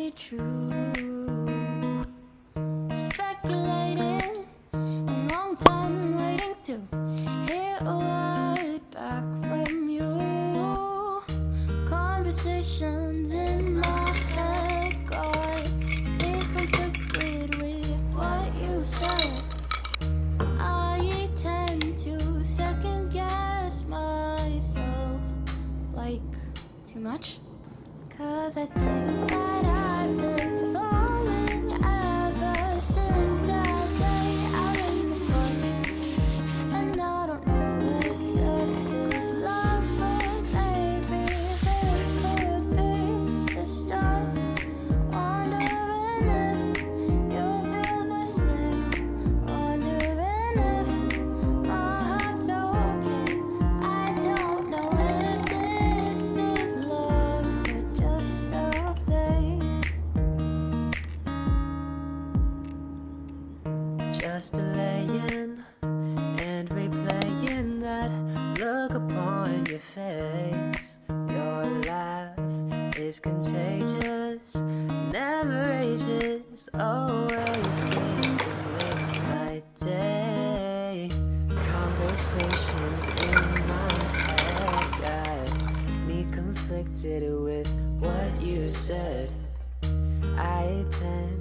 be true. Speculating, a long time waiting to hear a word back from you. Conversations in my head got me conflicted with what you said. I tend to second guess myself, like, too much? 'Cause I think that I've been falling ever since that day out in the park. And I don't know if this is love, but maybe this could be the start. Wondering if you feel the same. Wondering if my heart's okay. I don't know if this is love or just a phase. Just delaying and replaying that look upon your face. Your laugh is contagious, never ages, always seems to make my day. Conversations in my head got me conflicted with what you said. I tend